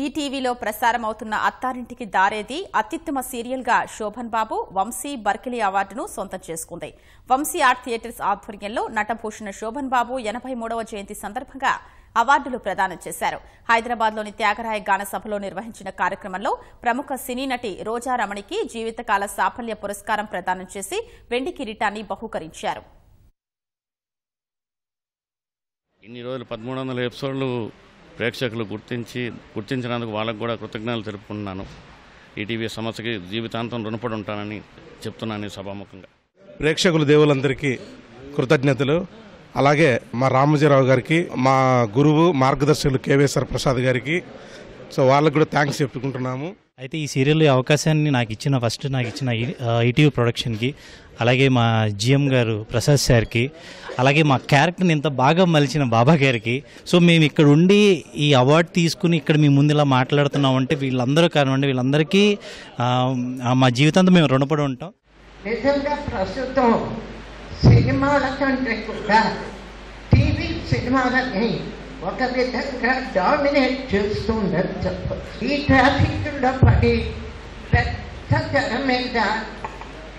ఈటీవీలో ప్రసారం అవుతున్న అత్తారింటికి దారేది అత్యుత్తమ సీరియల్గా శోభన్ బాబు వంశీ బర్కిలీ అవార్డును సొంతం చేసుకుంది. వంశీ ఆర్ట్ థియేటర్స్ ఆధ్వర్యంలో నటభూషణ శోభన్ బాబు 83వ జయంతి సందర్భంగా అవార్డులు ప్రదానం చేశారు. హైదరాబాద్లోని త్యాగరాయ గాన సభలో నిర్వహించిన కార్యక్రమంలో ప్రముఖ సినీ నటి రోజా రమణికి జీవితకాల సాఫల్య పురస్కారం ప్రదానం చేసి వెండి కిరీటాన్ని బహూకరించారు. ఇన్ని రోజులు 1300 ఎపిసోడ్లు ప్రేక్షకులు గుర్తించినందుకు వాళ్ళకు కూడా కృతజ్ఞతలు తెలుపుకుంటున్నాను. ఈటీవీ సంస్థకి జీవితాంతం రుణపడి ఉంటానని చెప్తున్నాను సభాముఖంగా. ప్రేక్షకుల దేవులందరికీ కృతజ్ఞతలు. అలాగే మా రామోజీరావు గారికి, మా గురువు మార్గదర్శకులు కేవేశ్వర ప్రసాద్ గారికి వాళ్ళకు కూడా థ్యాంక్స్ చెప్పుకుంటున్నాము. అయితే ఈ సీరియల్ అవకాశాన్ని నాకు ఇచ్చిన ఈటీవీ ప్రొడక్షన్కి, అలాగే మా జిఎం గారు ప్రసాద్ సార్కి, అలాగే మా క్యారెక్టర్ని ఇంత బాగా మలిచిన బాబా గారికి, మేము ఇక్కడ ఉండి ఈ అవార్డు తీసుకుని ఇక్కడ మీ ముందు ఇలా మాట్లాడుతున్నామంటే వీళ్ళందరూ కానివ్వండి, వీళ్ళందరికీ మా జీవితాంతం మేము రుణపడి ఉంటాం. నిజంగా ప్రస్తుతం సినిమాల కంటే కూడా టీవీ సినిమాలని ఒక విధంగా డామినేట్ చేస్తుందని చెప్పచ్చు. ఈ ట్రాఫిక్లో పడి పెద్ద తెర మీద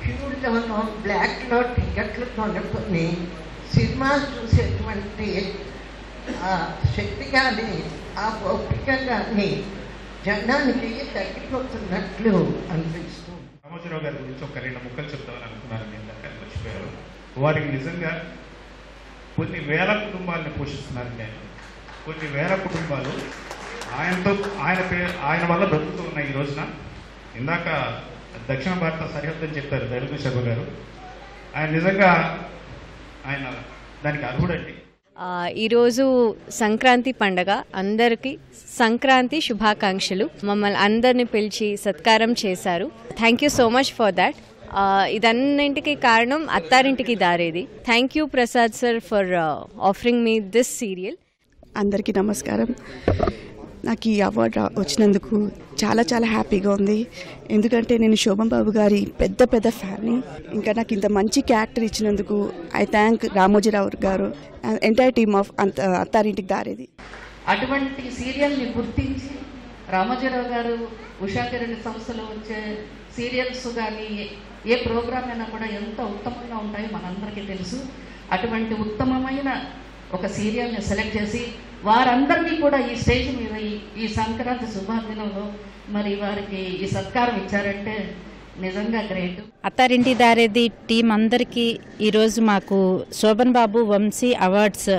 క్యూలోనో బ్లాక్లో టికెట్లు కొనుక్కొని సినిమాలు చూసేటువంటి ఆ శక్తి కానీ ఆ ఓపిక కానీ జనానికి తగ్గిపోతున్నట్లు అనిపిస్తుంది. రామోజీరావు గారి గురించి ఒక 2 ముక్కలు చెప్తామని అనుకున్నాను, నేను దాకా మర్చిపోయారు. వారికి నిజంగా కొన్ని వేల కుటుంబాలను పోషిస్తున్నారు. నేను కొన్ని వేల కుటుంబాలు ఆయన వల్ల బ్రతుకుతూ ఉన్నాయి ఈ రోజున. ఇందాక దక్షిణ భారత సరిహద్దు అని చెప్పారు తెలుగు శర్మ గారు. ఆయన నిజంగా ఆయన దానికి అర్హుడండి. ఈరోజు సంక్రాంతి పండగ, అందరికీ సంక్రాంతి శుభాకాంక్షలు. మమ్మల్ని అందరిని పిలిచి సత్కారం చేశారు. Thank you so much for that. ఇదన్నింటికి కారణం Attarintiki Daredi. Thank you Prasad sir for offering me this serial. అందరికీ నమస్కారం. నాకు ఈ అవార్డు వచ్చినందుకు చాలా చాలా హ్యాపీగా ఉంది. ఎందుకంటే నేను శోభన్ బాబు గారి పెద్ద ఫ్యాన్ని. ఇంకా నాకు ఇంత మంచి క్యారెక్టర్ ఇచ్చినందుకు ఐ థ్యాంక్ రామోజీరావు గారు, entire team of Attarintiki Daredi. అటువంటి సీరియల్ని గుర్తించి రామోజీరావు గారు ఉషాకిరణ్ సంస్థలో వచ్చే సీరియల్స్ కానీ ఏ ప్రోగ్రామ్ అయినా కూడా ఎంత ఉత్తమంగా ఉంటాయో మనందరికీ తెలుసు. అటువంటి ఉత్తమమైన ఒక సీరియల్ని సెలెక్ట్ చేసి వారందరినీ కూడా ఈ స్టేజ్ మీద ఈ సంక్రాంతి శుభదినంలో మరి వారికి ఈ సత్కారం ఇచ్చారంటే నిజంగా గ్రేట్. అత్తారింటి దారేది టీం అందరికీ ఈరోజు మాకు శోభన్ బాబు వంశీ అవార్డ్స్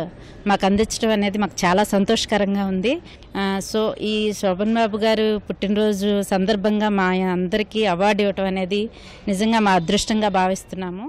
మాకు అందించడం అనేది మాకు చాలా సంతోషకరంగా ఉంది. ఈ శోభన్ బాబు గారు పుట్టినరోజు సందర్భంగా మా అందరికీ అవార్డు ఇవ్వటం అనేది నిజంగా మా అదృష్టంగా భావిస్తున్నాము.